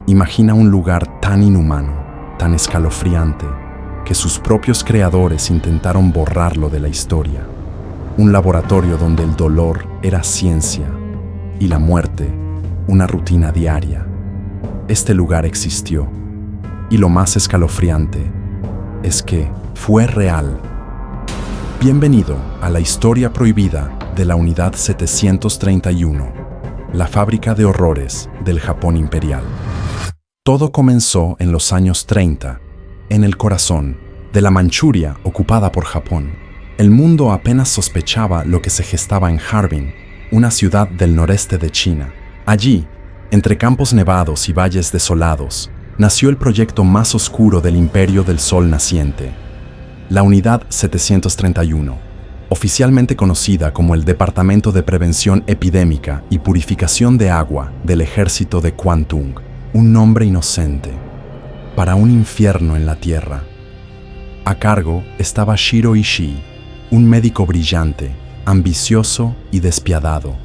Imagina un lugar tan inhumano, tan escalofriante, que sus propios creadores intentaron borrarlo de la historia. Un laboratorio donde el dolor era ciencia y la muerte una rutina diaria. Este lugar existió, y lo más escalofriante es que fue real. Bienvenido a la historia prohibida de la Unidad 731, la fábrica de horrores del Japón imperial. Todo comenzó en los años 30, en el corazón de la Manchuria ocupada por Japón. El mundo apenas sospechaba lo que se gestaba en Harbin, una ciudad del noreste de China. Allí, entre campos nevados y valles desolados, nació el proyecto más oscuro del Imperio del Sol Naciente, la Unidad 731, oficialmente conocida como el Departamento de Prevención Epidémica y Purificación de Agua del Ejército de Kwantung, un nombre inocente para un infierno en la Tierra. A cargo estaba Shiro Ishii, un médico brillante, ambicioso y despiadado.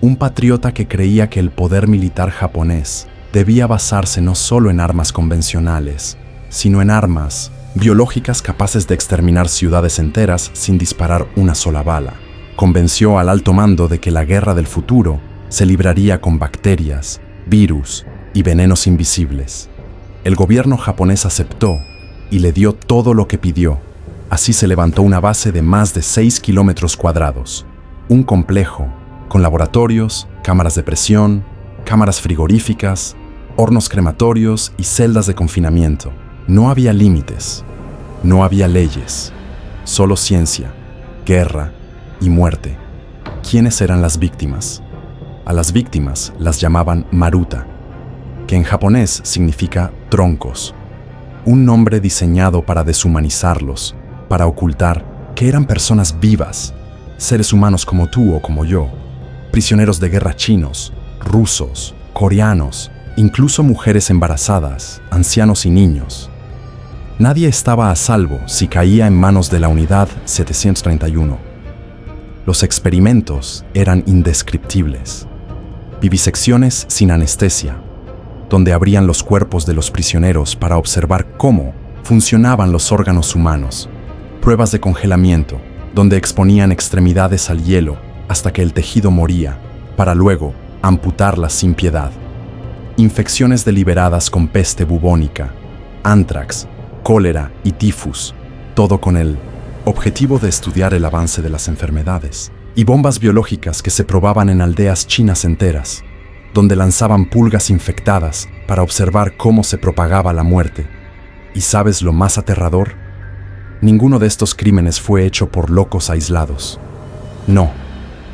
Un patriota que creía que el poder militar japonés debía basarse no solo en armas convencionales, sino en armas biológicas capaces de exterminar ciudades enteras sin disparar una sola bala. Convenció al alto mando de que la guerra del futuro se libraría con bacterias, virus y venenos invisibles. El gobierno japonés aceptó y le dio todo lo que pidió. Así se levantó una base de más de 6 kilómetros cuadrados, un complejo con laboratorios, cámaras de presión, cámaras frigoríficas, hornos crematorios y celdas de confinamiento. No había límites, no había leyes, solo ciencia, guerra y muerte. ¿Quiénes eran las víctimas? A las víctimas las llamaban Maruta, que en japonés significa troncos, un nombre diseñado para deshumanizarlos, para ocultar que eran personas vivas, seres humanos como tú o como yo, prisioneros de guerra chinos, rusos, coreanos, incluso mujeres embarazadas, ancianos y niños. Nadie estaba a salvo si caía en manos de la Unidad 731. Los experimentos eran indescriptibles. Vivisecciones sin anestesia, donde abrían los cuerpos de los prisioneros para observar cómo funcionaban los órganos humanos. Pruebas de congelamiento, donde exponían extremidades al hielo hasta que el tejido moría, para luego amputarlas sin piedad. Infecciones deliberadas con peste bubónica, ántrax, cólera y tifus, todo con el objetivo de estudiar el avance de las enfermedades. Y bombas biológicas que se probaban en aldeas chinas enteras, donde lanzaban pulgas infectadas para observar cómo se propagaba la muerte. ¿Y sabes lo más aterrador? Ninguno de estos crímenes fue hecho por locos aislados. No,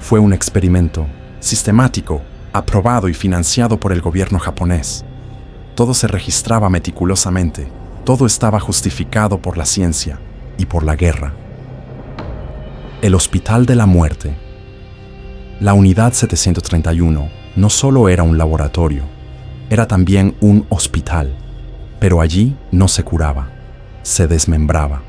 fue un experimento sistemático, aprobado y financiado por el gobierno japonés. Todo se registraba meticulosamente, todo estaba justificado por la ciencia y por la guerra. El Hospital de la Muerte. La Unidad 731 no solo era un laboratorio, era también un hospital, pero allí no se curaba, se desmembraba.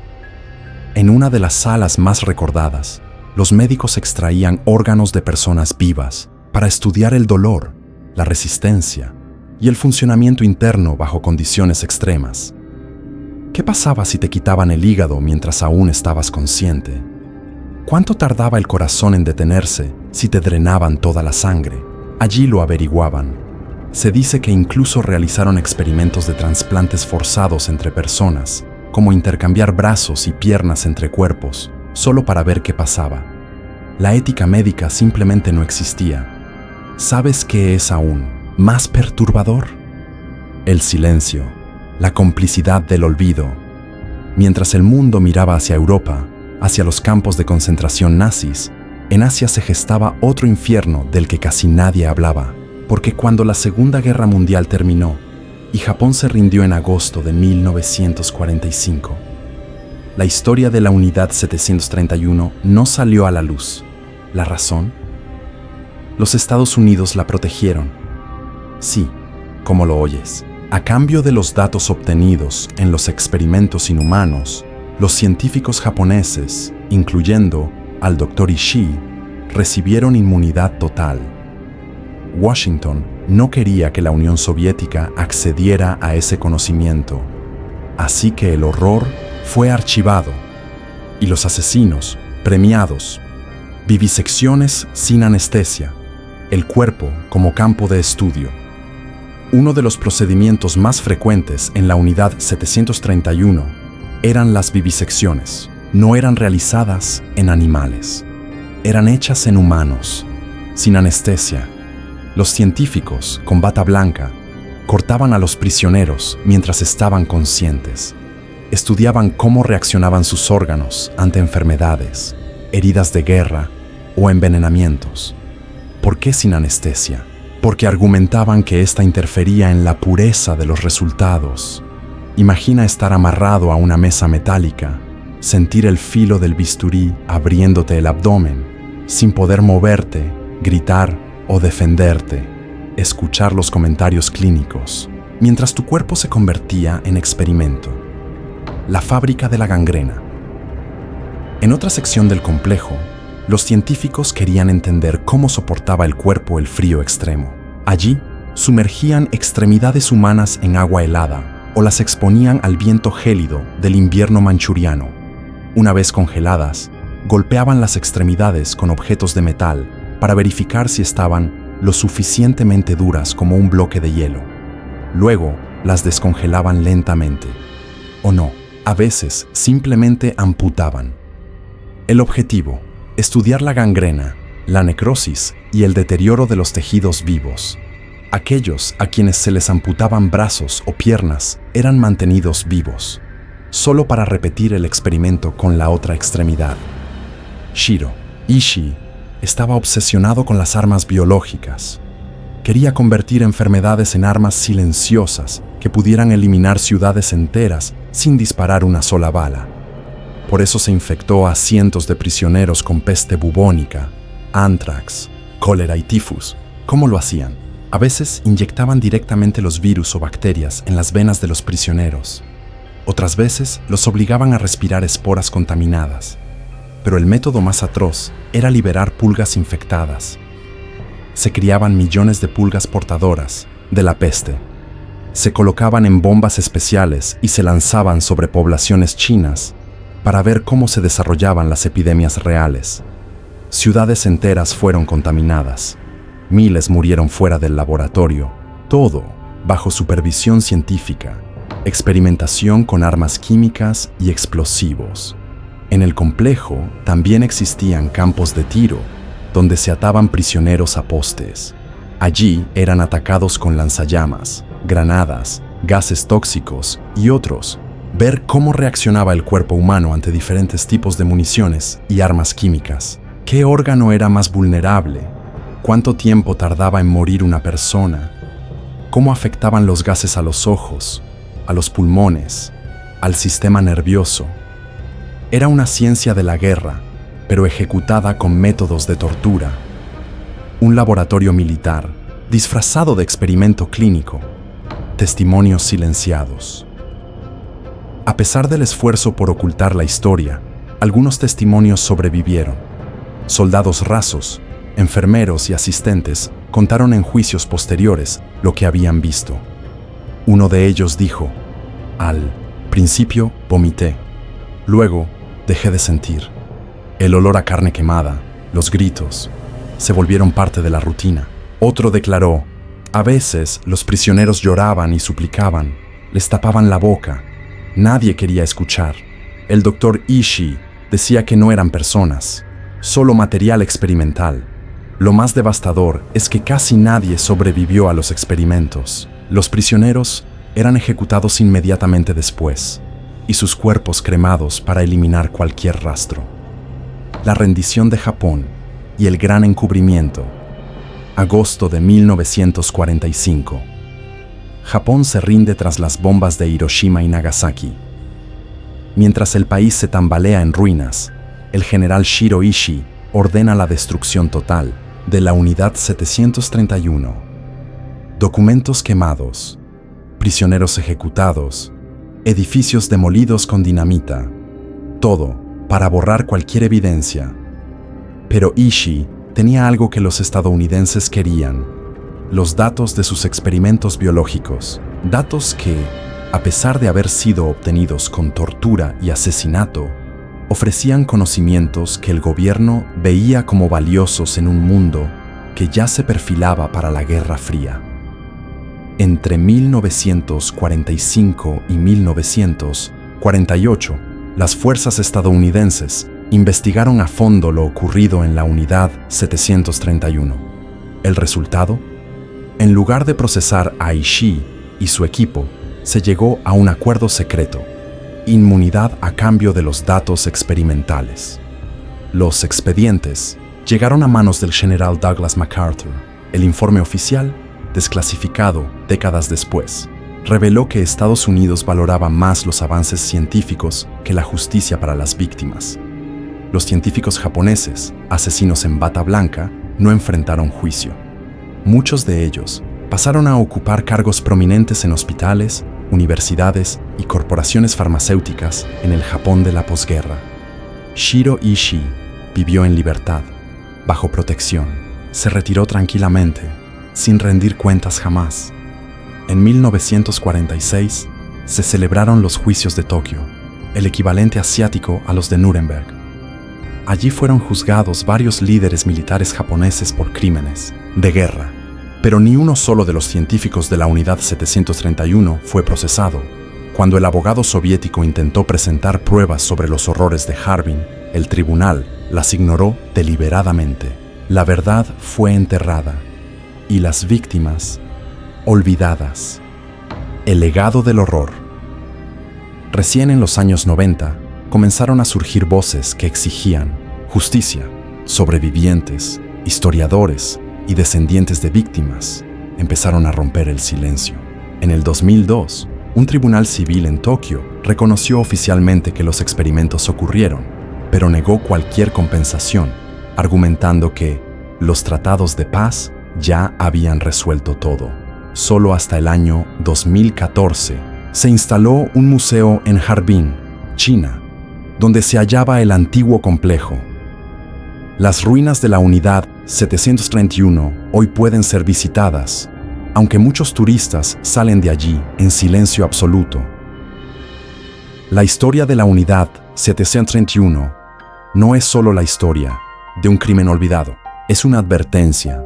En una de las salas más recordadas, los médicos extraían órganos de personas vivas para estudiar el dolor, la resistencia y el funcionamiento interno bajo condiciones extremas. ¿Qué pasaba si te quitaban el hígado mientras aún estabas consciente? ¿Cuánto tardaba el corazón en detenerse si te drenaban toda la sangre? Allí lo averiguaban. Se dice que incluso realizaron experimentos de trasplantes forzados entre personas, como intercambiar brazos y piernas entre cuerpos, solo para ver qué pasaba. La ética médica simplemente no existía. ¿Sabes qué es aún más perturbador? El silencio, la complicidad del olvido. Mientras el mundo miraba hacia Europa, hacia los campos de concentración nazis, en Asia se gestaba otro infierno del que casi nadie hablaba, porque cuando la Segunda Guerra Mundial terminó y Japón se rindió en agosto de 1945, la historia de la Unidad 731 no salió a la luz. ¿La razón? Los Estados Unidos la protegieron. Sí, como lo oyes. A cambio de los datos obtenidos en los experimentos inhumanos, los científicos japoneses, incluyendo al Dr. Ishii, recibieron inmunidad total. Washington no quería que la Unión Soviética accediera a ese conocimiento. Así que el horror fue archivado y los asesinos premiados. Vivisecciones sin anestesia, el cuerpo como campo de estudio. Uno de los procedimientos más frecuentes en la unidad 731 eran las vivisecciones. No eran realizadas en animales, eran hechas en humanos, sin anestesia. Los científicos, con bata blanca, cortaban a los prisioneros mientras estaban conscientes. Estudiaban cómo reaccionaban sus órganos ante enfermedades, heridas de guerra o envenenamientos. ¿Por qué sin anestesia? Porque argumentaban que esta interfería en la pureza de los resultados. Imagina estar amarrado a una mesa metálica, sentir el filo del bisturí abriéndote el abdomen, sin poder moverte, gritar o defenderte, escuchar los comentarios clínicos, mientras tu cuerpo se convertía en experimento. La fábrica de la gangrena. En otra sección del complejo, los científicos querían entender cómo soportaba el cuerpo el frío extremo. Allí, sumergían extremidades humanas en agua helada o las exponían al viento gélido del invierno manchuriano. Una vez congeladas, golpeaban las extremidades con objetos de metal para verificar si estaban lo suficientemente duras como un bloque de hielo. Luego, las descongelaban lentamente. O no, a veces simplemente amputaban. El objetivo: estudiar la gangrena, la necrosis y el deterioro de los tejidos vivos. Aquellos a quienes se les amputaban brazos o piernas eran mantenidos vivos, solo para repetir el experimento con la otra extremidad. Shiro Ishii estaba obsesionado con las armas biológicas. Quería convertir enfermedades en armas silenciosas que pudieran eliminar ciudades enteras sin disparar una sola bala. Por eso se infectó a cientos de prisioneros con peste bubónica, anthrax, cólera y tifus. ¿Cómo lo hacían? A veces inyectaban directamente los virus o bacterias en las venas de los prisioneros. Otras veces los obligaban a respirar esporas contaminadas. Pero el método más atroz era liberar pulgas infectadas. Se criaban millones de pulgas portadoras de la peste. Se colocaban en bombas especiales y se lanzaban sobre poblaciones chinas para ver cómo se desarrollaban las epidemias reales. Ciudades enteras fueron contaminadas. Miles murieron fuera del laboratorio. Todo bajo supervisión científica, experimentación con armas químicas y explosivos. En el complejo también existían campos de tiro, donde se ataban prisioneros a postes. Allí eran atacados con lanzallamas, granadas, gases tóxicos y otros. Ver cómo reaccionaba el cuerpo humano ante diferentes tipos de municiones y armas químicas. ¿Qué órgano era más vulnerable? ¿Cuánto tiempo tardaba en morir una persona? ¿Cómo afectaban los gases a los ojos, a los pulmones, al sistema nervioso? Era una ciencia de la guerra, pero ejecutada con métodos de tortura. Un laboratorio militar, disfrazado de experimento clínico. Testimonios silenciados. A pesar del esfuerzo por ocultar la historia, algunos testimonios sobrevivieron. Soldados rasos, enfermeros y asistentes contaron en juicios posteriores lo que habían visto. Uno de ellos dijo: al principio vomité, luego dejé de sentir. El olor a carne quemada, los gritos, se volvieron parte de la rutina. Otro declaró: a veces los prisioneros lloraban y suplicaban, les tapaban la boca. Nadie quería escuchar. El doctor Ishii decía que no eran personas, solo material experimental. Lo más devastador es que casi nadie sobrevivió a los experimentos. Los prisioneros eran ejecutados inmediatamente después, y sus cuerpos cremados para eliminar cualquier rastro. La rendición de Japón y el gran encubrimiento. Agosto de 1945. Japón se rinde tras las bombas de Hiroshima y Nagasaki. Mientras el país se tambalea en ruinas, el general Shiro Ishii ordena la destrucción total de la unidad 731. Documentos quemados, prisioneros ejecutados, edificios demolidos con dinamita, todo para borrar cualquier evidencia. Pero Ishii tenía algo que los estadounidenses querían: los datos de sus experimentos biológicos, datos que, a pesar de haber sido obtenidos con tortura y asesinato, ofrecían conocimientos que el gobierno veía como valiosos en un mundo que ya se perfilaba para la Guerra Fría. Entre 1945 y 1948, las fuerzas estadounidenses investigaron a fondo lo ocurrido en la Unidad 731. ¿El resultado? En lugar de procesar a Ishii y su equipo, se llegó a un acuerdo secreto: inmunidad a cambio de los datos experimentales. Los expedientes llegaron a manos del general Douglas MacArthur. El informe oficial, desclasificado décadas después, reveló que Estados Unidos valoraba más los avances científicos que la justicia para las víctimas. Los científicos japoneses, asesinos en bata blanca, no enfrentaron juicio. Muchos de ellos pasaron a ocupar cargos prominentes en hospitales, universidades y corporaciones farmacéuticas en el Japón de la posguerra. Shiro Ishii vivió en libertad, bajo protección. Se retiró tranquilamente, sin rendir cuentas jamás. En 1946 se celebraron los juicios de Tokio, el equivalente asiático a los de Nuremberg. Allí fueron juzgados varios líderes militares japoneses por crímenes de guerra, pero ni uno solo de los científicos de la Unidad 731 fue procesado. Cuando el abogado soviético intentó presentar pruebas sobre los horrores de Harbin, el tribunal las ignoró deliberadamente. La verdad fue enterrada y las víctimas olvidadas. El legado del horror. Recién en los años 90 comenzaron a surgir voces que exigían justicia. Sobrevivientes, historiadores y descendientes de víctimas empezaron a romper el silencio. En el 2002, un tribunal civil en Tokio reconoció oficialmente que los experimentos ocurrieron, pero negó cualquier compensación, argumentando que los tratados de paz ya habían resuelto todo. Solo hasta el año 2014 se instaló un museo en Harbin, China, donde se hallaba el antiguo complejo. Las ruinas de la Unidad 731 hoy pueden ser visitadas, aunque muchos turistas salen de allí en silencio absoluto. La historia de la Unidad 731 no es solo la historia de un crimen olvidado, es una advertencia,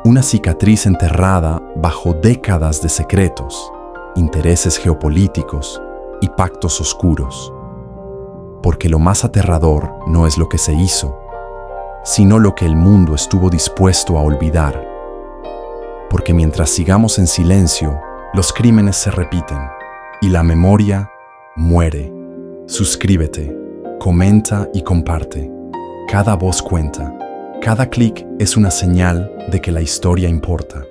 una cicatriz enterrada bajo décadas de secretos, intereses geopolíticos y pactos oscuros. Porque lo más aterrador no es lo que se hizo, sino lo que el mundo estuvo dispuesto a olvidar. Porque mientras sigamos en silencio, los crímenes se repiten y la memoria muere. Suscríbete, comenta y comparte. Cada voz cuenta. Cada clic es una señal de que la historia importa.